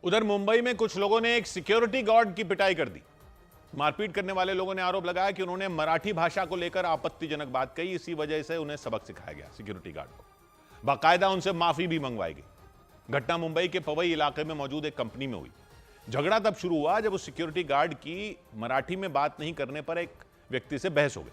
उधर मुंबई में कुछ लोगों ने एक सिक्योरिटी गार्ड की पिटाई कर दी। मारपीट करने वाले लोगों ने आरोप लगाया कि उन्होंने मराठी भाषा को लेकर आपत्तिजनक बात कही, इसी वजह से उन्हें सबक सिखाया गया। सिक्योरिटी गार्ड को बाकायदा उनसे माफी भी मंगवाई गई। घटना मुंबई के पवई इलाके में मौजूद एक कंपनी में हुई। झगड़ा तब शुरू हुआ जब उस सिक्योरिटी गार्ड की मराठी में बात नहीं करने पर एक व्यक्ति से बहस हो गई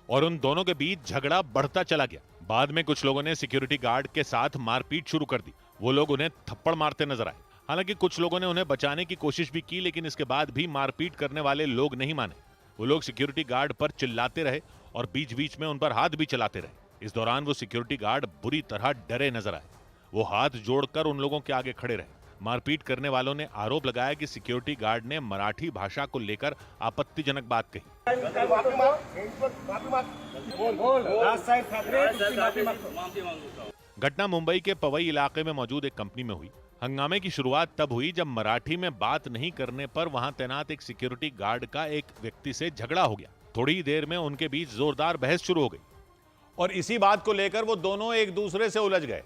और उन दोनों के बीच झगड़ा बढ़ता चला गया। बाद में कुछ लोगों ने सिक्योरिटी गार्ड के साथ मारपीट शुरू कर दी। वो लोग उन्हें थप्पड़ मारते नजर आए। हालांकि कुछ लोगों ने उन्हें बचाने की कोशिश भी की, लेकिन इसके बाद भी मारपीट करने वाले लोग नहीं माने। वो लोग सिक्योरिटी गार्ड पर चिल्लाते रहे और बीच बीच में उन पर हाथ भी चलाते रहे। इस दौरान वो सिक्योरिटी गार्ड बुरी तरह डरे नजर आए। वो हाथ जोड़कर उन लोगों के आगे खड़े रहे। मारपीट करने वालों ने आरोप लगाया कि सिक्योरिटी गार्ड ने मराठी भाषा को लेकर आपत्तिजनक बात कही। घटना मुंबई के पवई इलाके में मौजूद एक कंपनी में हुई। हंगामे की शुरुआत तब हुई जब मराठी में बात नहीं करने पर वहां तैनात एक सिक्योरिटी गार्ड का एक व्यक्ति से झगड़ा हो गया। थोड़ी ही देर में उनके बीच जोरदार बहस शुरू हो गई और इसी बात को लेकर वो दोनों एक दूसरे से उलझ गए।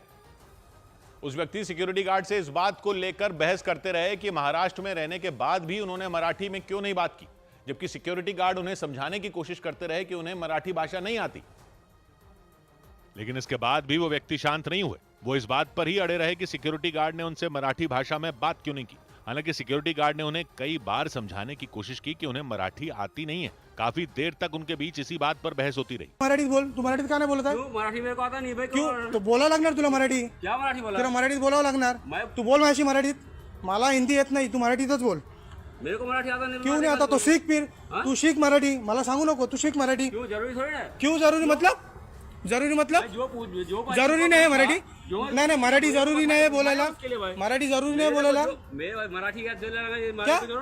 उस व्यक्ति सिक्योरिटी गार्ड से इस बात को लेकर बहस करते रहे कि महाराष्ट्र में रहने के बाद भी उन्होंने मराठी में क्यों नहीं बात की, जबकि सिक्योरिटी गार्ड उन्हें समझाने की कोशिश करते रहे कि उन्हें मराठी भाषा नहीं आती। लेकिन इसके बाद भी वो व्यक्ति शांत नहीं हुए। वो इस बात पर ही अड़े रहे कि सिक्योरिटी गार्ड ने उनसे मराठी भाषा में बात क्यों नहीं की। हालांकि सिक्योरिटी गार्ड ने उन्हें कई बार समझाने की कोशिश की कि उन्हें मराठी आती नहीं है। काफी देर तक उनके बीच इसी बात पर बहस होती रही। मराठी बोल, तू मराठीत का नाही बोलत आहे? मराठी मेरे को आता नहीं भाई। क्यों? तो बोलावं लागणार तुला मराठी। क्या मराठी बोला? तुला मराठीत बोलावं लागणार। तू बोल माझ्याशी मराठीत। मला हिंदी येत नाही, तू मराठीतच बोल। मेरे को मराठी आता नहीं। क्यों नहीं आता? तो सीख फिर। तू सीख मराठी। मला सांगू नको, तू सीख मराठी। क्यों जरूरी थोड़ी है? क्यों जरूरी मतलब? जरूरी मतलब? जो जरूरी नाही मराठी। नाही नाही मराठी जरूरी नाही बोलायला। मराठी जरूरी नाही बोलायला। मैं मराठी क्या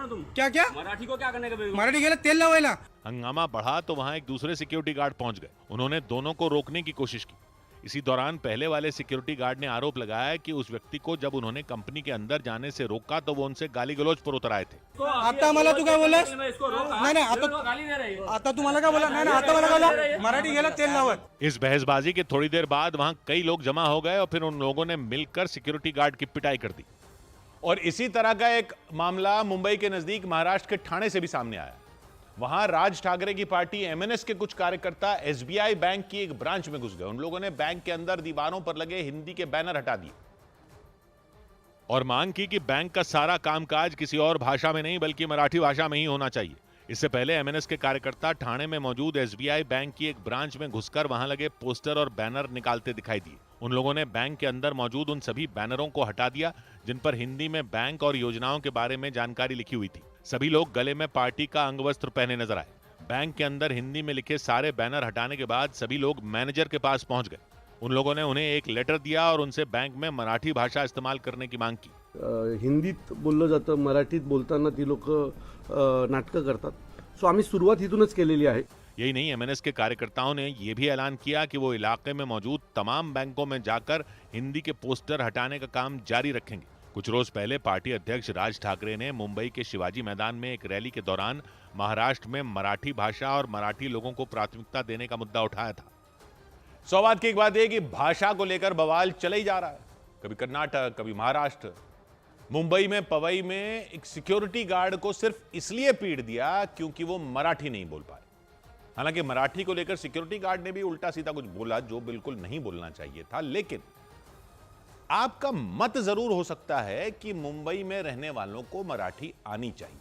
तुम क्या क्या मराठी को क्या करने का? मराठी गेलं तेल लावायला। हंगामा बढ़ा तो वहां एक दूसरे सिक्योरिटी गार्ड पहुंच गए। उन्होंने दोनों को रोकने की कोशिश की। इसी दौरान पहले वाले सिक्योरिटी गार्ड ने आरोप लगाया कि उस व्यक्ति को जब उन्होंने कंपनी के अंदर जाने से रोका तो वो उनसे गाली गलौज पर उतर आए थे। आता मला तू काय बोललास? नाही नाही आता तू मला काय बोला? नाही नाही आता मला बोला मराठी गेलं तेल लावत। इस बहसबाजी के थोड़ी देर बाद वहां कई लोग जमा हो गए और फिर उन लोगों ने मिलकर सिक्योरिटी गार्ड की पिटाई कर दी। और इसी तरह का एक मामला मुंबई के नजदीक महाराष्ट्र के ठाणे से भी सामने आया। वहां राज ठाकरे की पार्टी एमएनएस के कुछ कार्यकर्ता एसबीआई बैंक की एक ब्रांच में घुस गए। उन लोगों ने बैंक के अंदर दीवारों पर लगे हिंदी के बैनर हटा दिए और मांग की कि बैंक का सारा कामकाज किसी और भाषा में नहीं बल्कि मराठी भाषा में ही होना चाहिए। इससे पहले एमएनएस के कार्यकर्ता ठाणे में मौजूद एसबीआई बैंक की एक ब्रांच में घुसकर वहां लगे पोस्टर और बैनर निकालते दिखाई दिए। उन लोगों ने बैंक के अंदर मौजूद उन सभी बैनरों को हटा दिया जिन पर हिंदी में बैंक और योजनाओं के बारे में जानकारी लिखी हुई थी। सभी लोग गले में पार्टी का अंगवस्त्र पहने नजर आए। बैंक के अंदर हिंदी में लिखे सारे बैनर हटाने के बाद सभी लोग मैनेजर के पास पहुंच गए। उन लोगों ने उन्हें एक लेटर दिया और उनसे बैंक में मराठी भाषा इस्तेमाल करने की मांग की। हिंदीत बोललं जातं, मराठीत बोलताना ती लोक नाटकं करतात। सो आम्ही सुरुवात इथूनच केलेली आहे। यही नहीं, एमएनएस के कार्यकर्ताओं ने यह भी ऐलान किया कि वो इलाके में मौजूद तमाम बैंकों में जाकर हिंदी के पोस्टर हटाने का काम जारी रखेंगे। कुछ रोज पहले पार्टी अध्यक्ष राज ठाकरे ने मुंबई के शिवाजी मैदान में एक रैली के दौरान महाराष्ट्र में मराठी भाषा और मराठी लोगों को प्राथमिकता देने का मुद्दा उठाया था। सौभाग्य की एक बात यह कि भाषा को लेकर बवाल चले ही जा रहा है। कभी कर्नाटक, कभी महाराष्ट्र। मुंबई में पवई में एक सिक्योरिटी गार्ड को सिर्फ इसलिए पीट दिया क्योंकि वो मराठी नहीं बोल पाए। हालांकि मराठी को लेकर सिक्योरिटी गार्ड ने भी उल्टा सीधा कुछ बोला जो बिल्कुल नहीं बोलना चाहिए था। लेकिन आपका मत जरूर हो सकता है कि मुंबई में रहने वालों को मराठी आनी चाहिए,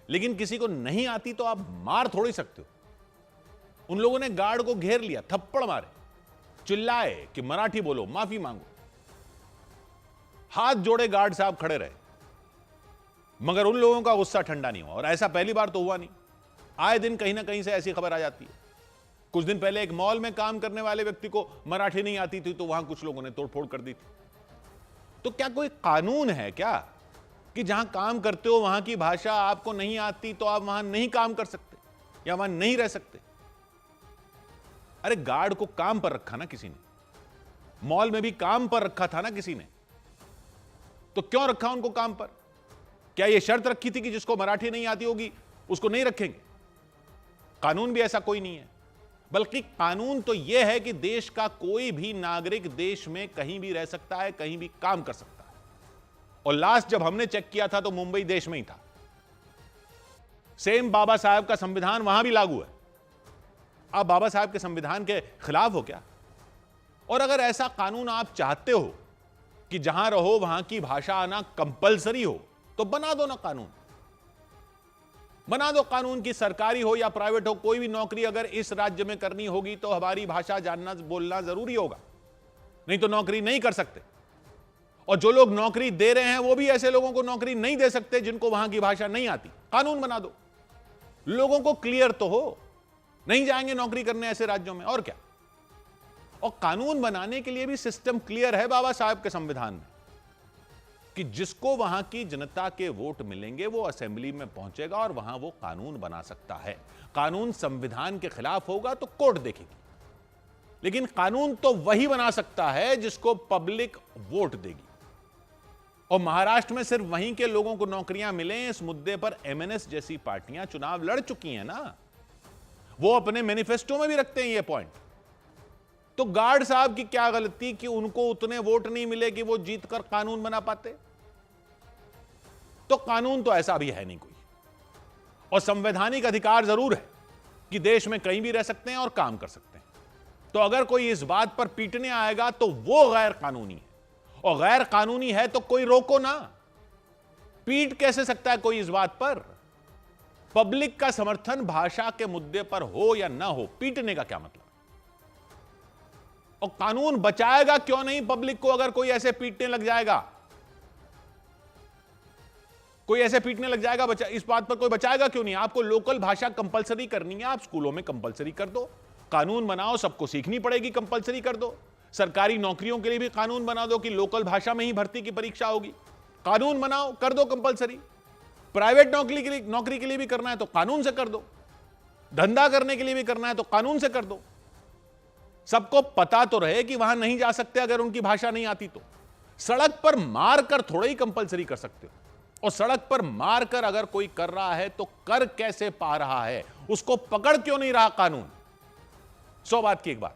लेकिन किसी को नहीं आती तो आप मार थोड़ी सकते हो। उन लोगों ने गार्ड को घेर लिया, थप्पड़ मारे, चिल्लाए कि मराठी बोलो, माफी मांगो। हाथ जोड़े गार्ड साहब खड़े रहे, मगर उन लोगों का गुस्सा ठंडा नहीं हुआ। और ऐसा पहली बार तो हुआ नहीं, आए दिन कहीं ना कहीं से ऐसी खबर आ जाती है। कुछ दिन पहले एक मॉल में काम करने वाले व्यक्ति को मराठी नहीं आती थी तो वहां कुछ लोगों ने तोड़फोड़ कर दी थी। तो क्या कोई कानून है क्या कि जहां काम करते हो वहां की भाषा आपको नहीं आती तो आप वहां नहीं काम कर सकते या वहां नहीं रह सकते? अरे गार्ड को काम पर रखा ना किसी ने, मॉल में भी काम पर रखा था ना किसी ने, तो क्यों रखा उनको काम पर? क्या यह शर्त रखी थी कि जिसको मराठी नहीं आती होगी उसको नहीं रखेंगे? कानून भी ऐसा कोई नहीं है, बल्कि कानून तो यह है कि देश का कोई भी नागरिक देश में कहीं भी रह सकता है, कहीं भी काम कर सकता है। और लास्ट जब हमने चेक किया था तो मुंबई देश में ही था। सेम बाबा साहब का संविधान वहां भी लागू है। आप बाबा साहब के संविधान के खिलाफ हो क्या? और अगर ऐसा कानून आप चाहते हो कि जहां रहो वहां की भाषा आना कंपलसरी हो, तो बना दो ना कानून। बना दो कानून की सरकारी हो या प्राइवेट हो, कोई भी नौकरी अगर इस राज्य में करनी होगी तो हमारी भाषा जानना बोलना जरूरी होगा, नहीं तो नौकरी नहीं कर सकते। और जो लोग नौकरी दे रहे हैं वो भी ऐसे लोगों को नौकरी नहीं दे सकते जिनको वहां की भाषा नहीं आती। कानून बना दो, लोगों को क्लियर तो हो, नहीं जाएंगे नौकरी करने ऐसे राज्यों में, और क्या। और कानून बनाने के लिए भी सिस्टम क्लियर है बाबा साहब के संविधान में कि जिसको वहां की जनता के वोट मिलेंगे वो असेंबली में पहुंचेगा और वहां वो कानून बना सकता है। कानून संविधान के खिलाफ होगा तो कोर्ट देखेगी, लेकिन कानून तो वही बना सकता है जिसको पब्लिक वोट देगी। और महाराष्ट्र में सिर्फ वहीं के लोगों को नौकरियां मिलें, इस मुद्दे पर एमएनएस जैसी पार्टियां चुनाव लड़ चुकी हैं ना, वो अपने मैनिफेस्टो में भी रखते हैं ये पॉइंट। तो गार्ड साहब की क्या गलती कि उनको उतने वोट नहीं मिले कि वो जीतकर कानून बना पाते? तो कानून तो ऐसा भी है नहीं कोई, और संवैधानिक अधिकार जरूर है कि देश में कहीं भी रह सकते हैं और काम कर सकते हैं। तो अगर कोई इस बात पर पीटने आएगा तो वो गैर कानूनी है, और गैर कानूनी है तो कोई रोको ना। पीट कैसे सकता है कोई इस बात पर? पब्लिक का समर्थन भाषा के मुद्दे पर हो या ना हो, पीटने का क्या मतलब? और कानून बचाएगा क्यों नहीं पब्लिक को अगर कोई ऐसे पीटने लग जाएगा? कोई ऐसे पीटने लग जाएगा, इस बात पर कोई बचाएगा क्यों नहीं? आपको लोकल भाषा कंपलसरी करनी है, आप स्कूलों में कंपलसरी कर दो, कानून बनाओ, सबको सीखनी पड़ेगी, कंपलसरी कर दो। सरकारी नौकरियों के लिए भी कानून बना दो कि लोकल भाषा में ही भर्ती की परीक्षा होगी, कानून बनाओ, कर दो कंपलसरी। प्राइवेट नौकरी के लिए भी करना है तो कानून से कर दो, धंधा करने के लिए भी करना है तो कानून से कर दो। सबको पता तो रहे कि वहां नहीं जा सकते अगर उनकी भाषा नहीं आती तो। सड़क पर मारकर थोड़ा ही कंपलसरी कर सकते हो, और सड़क पर मारकर अगर कोई कर रहा है तो कर कैसे पा रहा है, उसको पकड़ क्यों नहीं रहा कानून? 100 बात की एक बात।